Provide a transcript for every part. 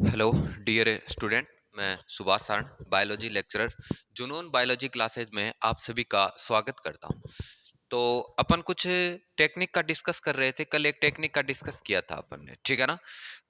Hello dear student. मैं Subhash Saran, biology lecturer, Junoon biology classes में आप सभी का स्वागत करता हूं। तो अपन कुछ टेक्निक का डिस्कस कर रहे थे। कल एक टेक्निक का डिस्कस किया था अपन ने, ठीक है ना।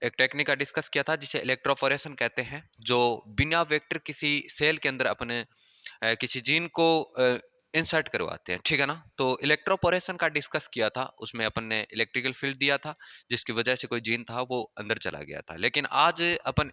एक टेक्निक का डिस्कस किया था जिसे इलेक्ट्रोफोरेशन कहते हैं, जो बिना वेक्टर किसी सेल के अंदर अपने किसी जीन को इंसर्ट करवाते हैं, ठीक है ना। तो इलेक्ट्रोपोरेशन का डिस्कस किया था, उसमें अपन ने इलेक्ट्रिकल फील्ड दिया था जिसकी वजह से कोई जीन था वो अंदर चला गया था। लेकिन आज अपन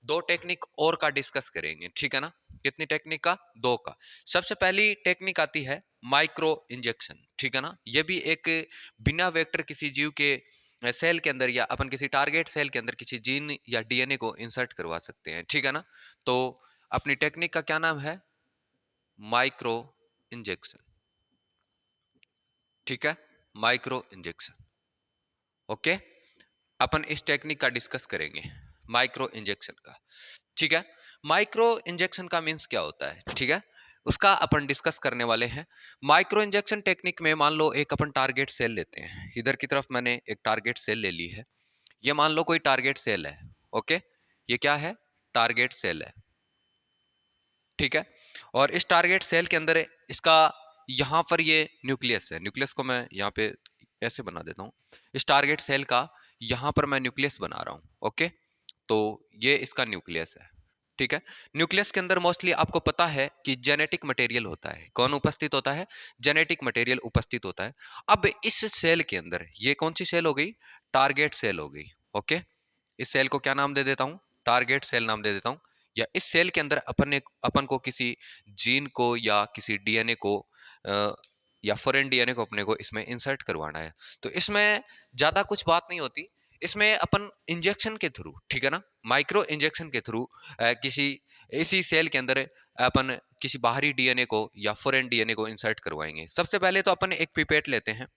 दो टेक्निक और का डिस्कस करेंगे, ठीक है ना। कितनी टेक्निक का? दो का। सबसे पहली टेक्निक आती है माइक्रो इंजेक्शन, ठीक है ना। ये भी एक बिना वेक्टर किसी जीव के सेल के अंदर या अपन किसी टारगेट सेल के अंदर किसी जीन या डीएनए को इंसर्ट करवा सकते हैं, ठीक है ना। तो अपनी टेक्निक का क्या नाम है? माइक्रो इंजेक्शन, ठीक है। Micro injection, okay. अपन इस टेक्निक का डिस्कस करेंगे, माइक्रो इंजेक्शन का, ठीक है। माइक्रो इंजेक्शन का मीन्स क्या होता है, ठीक है, उसका अपन डिस्कस करने वाले हैं। माइक्रो इंजेक्शन टेक्निक में मान लो एक अपन टारगेट सेल लेते हैं। इधर की तरफ मैंने एक टारगेट सेल ले ली है। ये मान लो कोई टारगेट सेल है, ओके। ये क्या है? टारगेट सेल है, ठीक है। और इस टारगेट सेल के अंदर इसका यहां पर ये न्यूक्लियस है। न्यूक्लियस को मैं यहाँ पे ऐसे बना देता हूँ। इस टारगेट सेल का यहां पर मैं न्यूक्लियस बना रहा हूँ, ओके। तो ये इसका न्यूक्लियस है, ठीक है। न्यूक्लियस के अंदर मोस्टली आपको पता है कि जेनेटिक मटेरियल होता है। कौन उपस्थित होता है? जेनेटिक मटेरियल उपस्थित होता है। अब इस सेल के अंदर ये कौन सी सेल हो गई? टारगेट सेल हो गई, ओके। इस सेल को क्या नाम दे देता हूं? टारगेट सेल नाम दे देता हूं। या इस सेल के अंदर अपन को किसी जीन को या किसी डीएनए को या फॉरेन डीएनए को अपने को इसमें इंसर्ट करवाना है। तो इसमें ज्यादा कुछ बात नहीं होती। इसमें अपन इंजेक्शन के थ्रू, ठीक है ना, माइक्रो इंजेक्शन के थ्रू किसी इसी सेल के अंदर अपन किसी बाहरी डीएनए को या फॉरेन डीएनए को इंसर्ट करवाएंगे। सबसे पहले तो अपन एक पिपेट लेते हैं,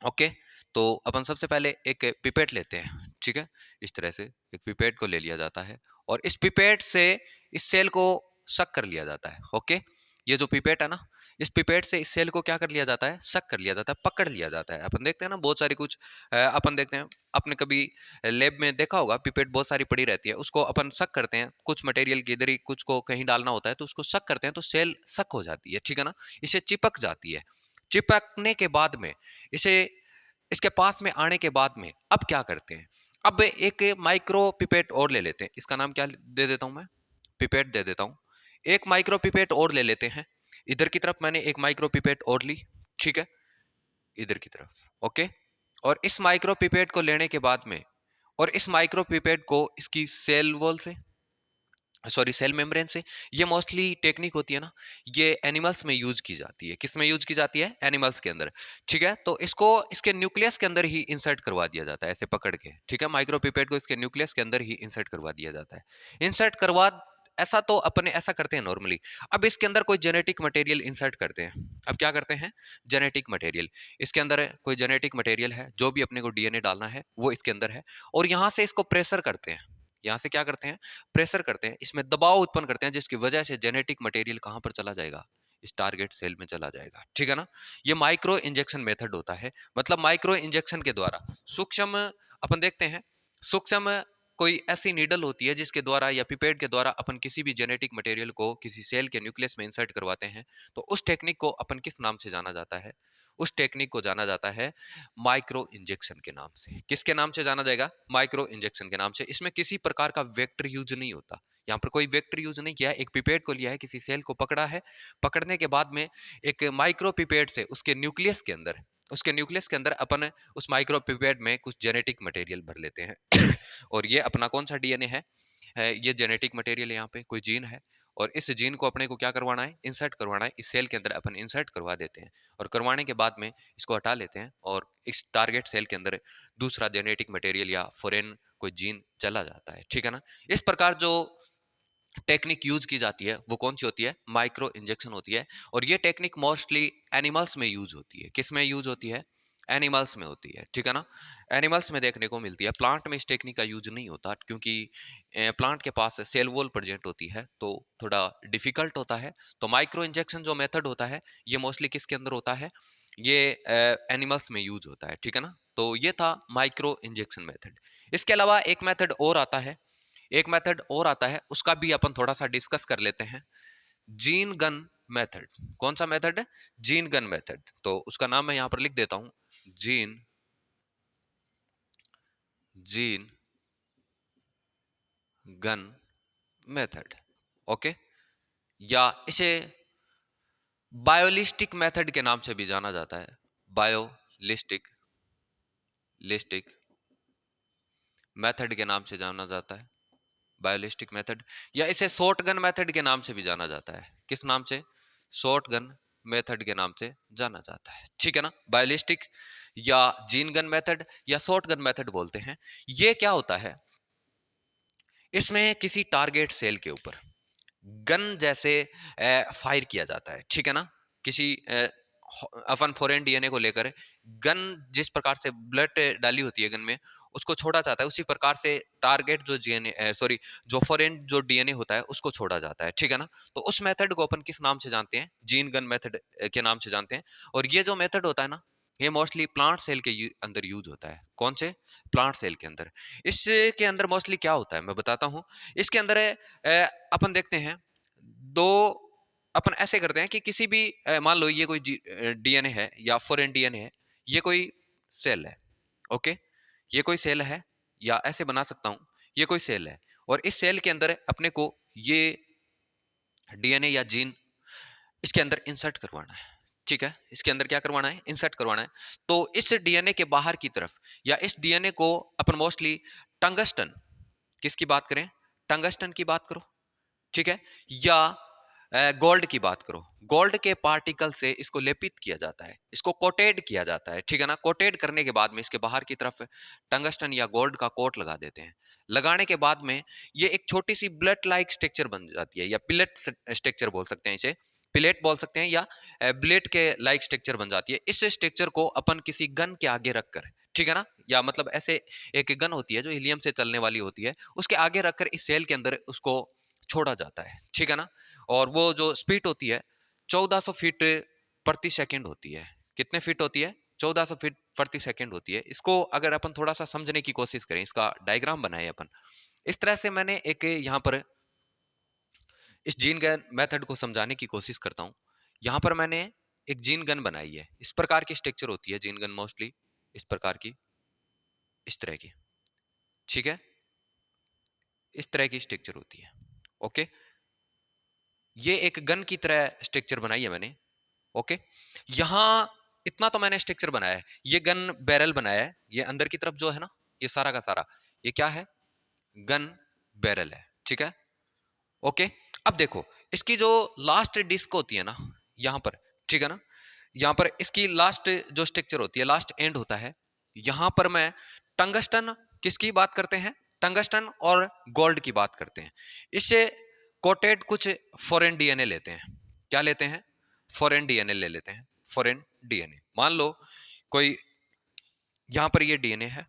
ओके। तो अपन सबसे पहले एक पिपेट लेते हैं, ठीक है। इस तरह से एक पिपेट को ले लिया जाता है और इस पिपेट से इस सेल को सक कर लिया जाता है, ओके। ये जो पिपेट है ना, इस पिपेट से इस सेल को क्या कर लिया जाता है? सक कर लिया जाता है, पकड़ लिया जाता है। अपन देखते हैं ना बहुत सारी कुछ अपन देखते हैं, आपने कभी लैब में देखा होगा पिपेट बहुत सारी पड़ी रहती है, उसको अपन सक करते हैं। कुछ मटेरियल की इधर ही कुछ को कहीं डालना होता है तो उसको सक करते हैं तो सेल सक हो जाती है, ठीक है ना। इसे चिपक जाती है। चिपकने के बाद में इसे इसके पास में आने के बाद में अब क्या करते हैं? अब एक माइक्रो पिपेट और ले लेते हैं। इसका नाम क्या दे देता हूं मैं? पिपेट दे देता हूं। एक माइक्रो पिपेट और ले लेते हैं। इधर की तरफ मैंने एक माइक्रो पिपेट और ली, ठीक है। इधर की तरफ, ओके। और इस माइक्रो पिपेट को लेने के बाद में और इस माइक्रो पिपेट को इसकी सेल वॉल से, सॉरी सेल मेम्ब्रेन से, ये मोस्टली टेक्निक होती है ना, ये एनिमल्स में यूज की जाती है। किस में यूज की जाती है? एनिमल्स के अंदर, ठीक है। तो इसको इसके न्यूक्लियस के अंदर ही इंसर्ट करवा दिया जाता है, ऐसे पकड़ के, ठीक है। माइक्रोपिपेट को इसके न्यूक्लियस के अंदर ही इंसर्ट करवा दिया जाता है। इंसर्ट करवा, ऐसा तो अपने ऐसा करते हैं नॉर्मली। अब इसके अंदर कोई जेनेटिक मटेरियल इंसर्ट करते हैं। अब क्या करते हैं? जेनेटिक मटेरियल, इसके अंदर कोई जेनेटिक मटेरियल है, जो भी अपने को डीएनए डालना है वो इसके अंदर है। और यहां से इसको प्रेशर करते हैं। यहां से क्या करते हैं? प्रेशर करते हैं, इसमें दबाव उत्पन्न करते हैं, जिसकी वजह से जेनेटिक मटेरियल कहां पर चला जाएगा? इस टारगेट सेल में चला जाएगा, ठीक है ना। ये माइक्रो इंजेक्शन मेथड होता है। मतलब माइक्रो इंजेक्शन के द्वारा सूक्ष्म, अपन देखते हैं सूक्ष्म कोई ऐसी नीडल होती है जिसके द्वारा या पिपेट के द्वारा अपन किसी भी जेनेटिक मटेरियल को किसी सेल के न्यूक्लियस में इंसर्ट करवाते हैं। तो उस टेक्निक को अपन किस नाम से जाना जाता है? उस टेक्निक को जाना जाता है माइक्रो इंजेक्शन के नाम से। किसके नाम से जाना जाएगा? माइक्रो इंजेक्शन के नाम से। इसमें किसी प्रकार का वेक्टर यूज नहीं होता। यहाँ पर कोई वेक्टर यूज नहीं किया है। एक पिपेट को लिया है, किसी सेल को पकड़ा है, पकड़ने के बाद में एक माइक्रो पिपेट से उसके न्यूक्लियस के अंदर अपन उस माइक्रो पिपेट में कुछ जेनेटिक मटेरियल भर लेते हैं और ये अपना कौन सा डीएनए है, ये जेनेटिक मटेरियल, यहाँ पे कोई जीन है। और इस जीन को अपने को क्या करवाना है? इंसर्ट करवाना है। इस सेल के अंदर अपन इंसर्ट करवा देते हैं और करवाने के बाद में इसको हटा लेते हैं और इस टारगेट सेल के अंदर दूसरा जेनेटिक मटेरियल या फॉरेन कोई जीन चला जाता है, ठीक है ना। इस प्रकार जो टेक्निक यूज की जाती है वो कौन सी होती है? माइक्रो इंजेक्शन होती है। और ये टेक्निक मोस्टली एनिमल्स में यूज होती है। किस में यूज होती है? एनिमल्स में होती है, ठीक है ना। एनिमल्स में देखने को मिलती है। प्लांट में इस टेक्निक का यूज नहीं होता, क्योंकि प्लांट के पास सेल वॉल प्रेजेंट होती है तो थोड़ा डिफिकल्ट होता है। तो माइक्रो इंजेक्शन जो मेथड होता है ये मोस्टली किसके अंदर होता है? ये एनिमल्स में यूज होता है, ठीक है ना। तो ये था माइक्रो इंजेक्शन मेथड। इसके अलावा एक मेथड और आता है एक मेथड और आता है, उसका भी अपन थोड़ा सा डिस्कस कर लेते हैं, जीन गन मेथड। कौन सा मेथड है? Gene gun method. तो उसका नाम मैं यहां पर लिख देता हूं, gene gene gun method. Okay, या इसे बायोलिस्टिक मेथड के नाम से भी जाना जाता है, बायोलिस्टिक लिस्टिक मेथड के नाम से जाना जाता है, बायोलिस्टिक मेथड। या इसे शॉर्ट गन मेथड के नाम से भी जाना जाता है। किस नाम से? शॉर्ट गन मेथड के नाम से जाना जाता है, ठीक है ना। बायोलिस्टिक या जीन गन मेथड या शॉर्ट गन मेथड बोलते हैं। ये क्या होता है, इसमें किसी टारगेट सेल के ऊपर गन जैसे फायर किया जाता है, ठीक है ना। किसी अपन फॉरेन डीएनए को लेकर गन, जिस प्रकार से ब्लड डाली होती है गन में, उसको छोड़ा जाता है, उसी प्रकार से टारगेट जो जीएनए सॉरी जो फॉरेन जो डीएनए होता है उसको छोड़ा जाता है, ठीक है ना। तो उस मेथड को अपन किस नाम से जानते हैं? जीन गन मेथड के नाम से जानते हैं। और ये जो मेथड होता है ना, ये मोस्टली प्लांट सेल के अंदर यूज होता है। कौन से? प्लांट सेल के अंदर। इसके अंदर मोस्टली क्या होता है मैं बताता हूं। इसके अंदर अपन देखते हैं, दो अपन ऐसे करते हैं कि किसी भी मान लो ये कोई डीएनए है या फॉरेन डीएनए है, ये कोई सेल है। ओके, ये कोई सेल है, या ऐसे बना सकता हूं, ये कोई सेल है और इस सेल के अंदर अपने को ये डीएनए या जीन इसके अंदर इंसर्ट करवाना है, ठीक है। इसके अंदर क्या करवाना है? इंसर्ट करवाना है। तो इस डीएनए के बाहर की तरफ, या इस डीएनए को अपन मोस्टली टंगस्टन, किसकी बात करें? टंगस्टन की बात करो, ठीक है, या गोल्ड की बात करो, गोल्ड के पार्टिकल से इसको लेपित किया जाता है, इसको कोटेड किया जाता है, ठीक है ना। कोटेड करने के बाद में इसके बाहर की तरफ टंगस्टन या गोल्ड का कोट लगा देते हैं। लगाने के बाद में ये एक छोटी सी ब्लेट लाइक स्ट्रक्चर बन जाती है, या पिलेट स्ट्रक्चर बोल सकते हैं इसे, पिलेट बोल सकते हैं, या ब्लेड के लाइक स्ट्रक्चर बन जाती है। इस स्ट्रक्चर को अपन किसी गन के आगे रखकर, ठीक है ना, या मतलब ऐसे एक गन होती है जो हीलियम से चलने वाली होती है, उसके आगे रखकर इस सेल के अंदर उसको छोड़ा जाता है, ठीक है ना। और वो जो स्पीड होती है 1400 फीट प्रति सेकंड होती है। कितने फीट होती है? 1400 फीट प्रति सेकंड होती है। इसको अगर अपन थोड़ा सा समझने की कोशिश करें, इसका डायग्राम बनाए अपन इस तरह से, मैंने एक यहाँ पर इस जीन गन मेथड को समझाने की कोशिश करता हूँ। यहाँ पर मैंने एक जीन गन बनाई है, इस प्रकार की स्ट्रक्चर होती है जीन गन, मोस्टली इस प्रकार की, इस तरह की, ठीक है, इस तरह की स्ट्रक्चर होती है। ओके, ये एक गन की तरह स्ट्रक्चर बनाई है मैंने। ओके, यहां इतना तो मैंने स्ट्रक्चर बनाया है। ये गन बैरल बनाया है, ये अंदर की तरफ जो है ना, ये सारा का सारा ये क्या है? गन बैरल है, ठीक है। ओके, अब देखो इसकी जो लास्ट डिस्क होती है ना यहां पर, ठीक है ना, यहां पर इसकी लास्ट जो स्ट्रक्चर होती है, लास्ट एंड होता है, यहां पर मैं टंगस्टन, किसकी बात करते हैं? टंगस्टन और गोल्ड की बात करते हैं। इससे कोटेड कुछ फॉरेन डीएनए लेते हैं। क्या लेते हैं? फॉरेन डीएनए ले लेते हैं। फॉरेन डीएनए, मान लो कोई यहां पर ये डीएनए है,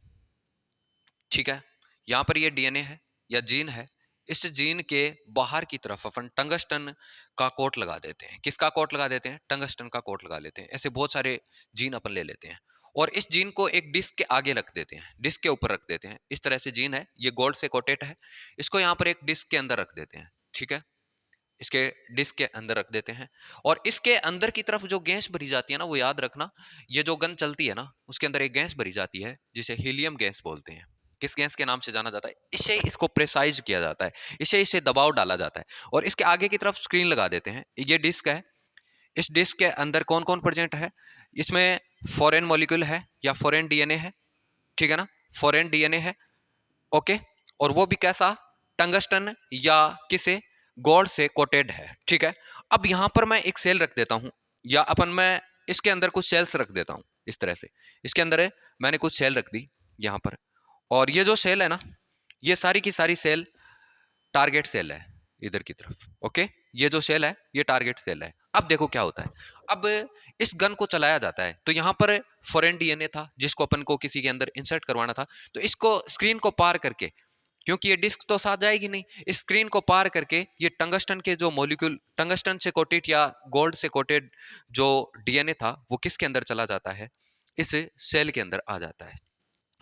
ठीक है, यहां पर ये डीएनए है या जीन है। इस जीन के बाहर की तरफ अपन टंगस्टन का कोट लगा देते हैं। किसका कोट लगा देते हैं? टंगस्टन का कोट लगा लेते हैं। ऐसे बहुत सारे जीन अपन ले लेते हैं और इस जीन को एक डिस्क के आगे रख देते हैं, डिस्क के ऊपर रख देते हैं। इस तरह से जीन है, ये गोल्ड से कोटेड है, इसको यहाँ पर एक डिस्क के अंदर रख देते हैं, ठीक है, इसके डिस्क के अंदर रख देते हैं। और इसके अंदर की तरफ जो गैस भरी जाती है ना, वो याद रखना, ये जो गन चलती है ना, उसके अंदर एक गैस भरी जाती है जिसे हीलियम गैस बोलते हैं। किस गैस के नाम से जाना जाता है? इसे इसको प्रेसाइज किया जाता है, इसे दबाव डाला जाता है और इसके आगे की तरफ स्क्रीन लगा देते हैं। ये डिस्क है, इस डिस्क के अंदर कौन कौन प्रेजेंट है? इसमें फॉरेन मॉलिक्यूल है या फॉरेन डीएनए है, ठीक है ना, फॉरेन डीएनए है। ओके, और वो भी कैसा? टंगस्टन या किसे? गोल्ड से कोटेड है, ठीक है। अब यहां पर मैं एक सेल रख देता हूं, या अपन मैं इसके अंदर कुछ सेल्स रख देता हूं इस तरह से। इसके अंदर मैंने कुछ सेल रख दी यहां पर, और ये जो सेल है ना, ये सारी की सारी सेल टारगेट सेल है इधर की तरफ। ओके, ये जो सेल है ये टारगेट सेल है। अब देखो क्या होता है, अब इस गन को चलाया जाता है तो यहां पर फॉरेन डीएनए था जिसको अपन को किसी के अंदर इंसर्ट करवाना था। तो इसको स्क्रीन को पार करके, क्योंकि ये डिस्क तो साथ जाएगी नहीं, इस स्क्रीन को पार करके ये टंगस्टन के जो मॉलिक्यूल, टंगस्टन से कोटेड या गोल्ड से कोटेड जो डीएनए था, वो किसके अंदर चला जाता है? इस सेल के अंदर आ जाता है।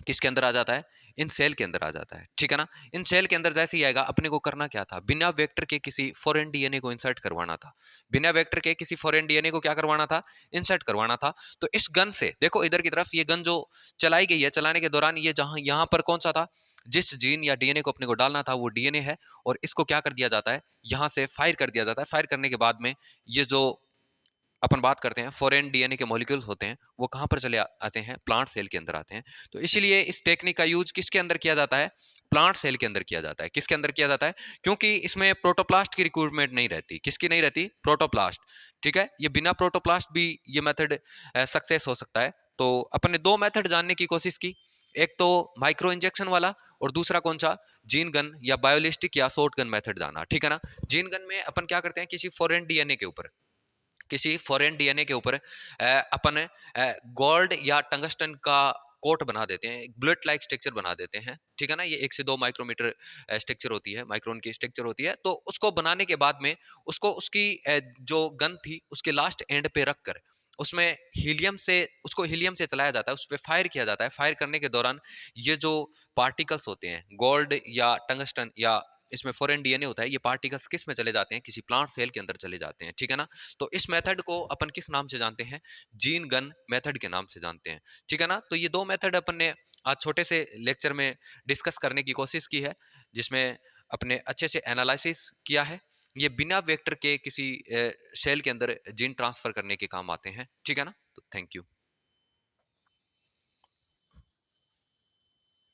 किसके अंदर आ जाता है? इन सेल के अंदर आ जाता है, ठीक है ना। इन सेल के अंदर जैसे ही आएगा, अपने को करना क्या था, बिना वेक्टर के किसी फॉरेन डीएनए को इंसर्ट करवाना था। बिना वेक्टर के किसी फॉरेन डीएनए को क्या करवाना था, इंसर्ट करवाना था। तो इस गन से देखो, इधर की तरफ ये गन जो चलाई गई है, चलाने के दौरान ये जहां यहां पर कौन सा था, जिस जीन या डीएनए को अपने को डालना था वो डीएनए है, और इसको क्या कर दिया जाता है, यहां से फायर कर दिया जाता है। फायर करने के बाद में ये जो अपन बात करते हैं फॉरेन डीएनए के मॉलिक्यूल्स होते हैं, वो कहां पर चले आते हैं, प्लांट सेल के अंदर आते हैं। तो इसीलिए इस टेक्निक का यूज किसके अंदर किया जाता है, प्लांट सेल के अंदर किया जाता है। किसके अंदर किया जाता है, क्योंकि इसमें प्रोटोप्लास्ट की रिक्वायरमेंट नहीं रहती। किसकी नहीं रहती, प्रोटोप्लास्ट। ठीक है, ये बिना प्रोटोप्लास्ट भी ये मेथड सक्सेस हो सकता है। तो अपन ने दो मेथड जानने की कोशिश की, एक तो माइक्रो इंजेक्शन वाला, और दूसरा कौन सा, जीन गन या बायोलिस्टिक या शॉर्ट गन मेथड जाना, ठीक है ना। जीन गन में अपन क्या करते हैं, किसी फॉरेन डीएनए के ऊपर, किसी फॉरेन डीएनए के ऊपर अपन गोल्ड या टंगस्टन का कोट बना देते हैं, एक बुलेट लाइक स्ट्रक्चर बना देते हैं, ठीक है ना। ये 1 से 2 माइक्रोमीटर स्ट्रक्चर होती है, माइक्रोन की स्ट्रक्चर होती है। तो उसको बनाने के बाद में उसको उसकी जो गन थी उसके लास्ट एंड पे रख कर उसमें हीलियम से, उसको हीलियम से चलाया जाता है, उस पर फायर किया जाता है। फायर करने के दौरान ये जो पार्टिकल्स होते हैं, गोल्ड या टंगस्टन या इसमें फॉरेन डीएनए होता है, ये पार्टिकल्स किस में चले जाते हैं, किसी प्लांट सेल के अंदर चले जाते हैं, ठीक है ना। तो इस मेथड को अपन किस नाम से जानते हैं, जीन गन मेथड के नाम से जानते हैं, ठीक है ना। तो ये दो मेथड अपन ने आज छोटे से लेक्चर में डिस्कस करने की कोशिश की है, जिसमें अपने अच्छे से एनालिसिस किया है। ये बिना वेक्टर के किसी सेल के अंदर जीन ट्रांसफर करने के काम आते हैं, ठीक है ना। तो थैंक यू।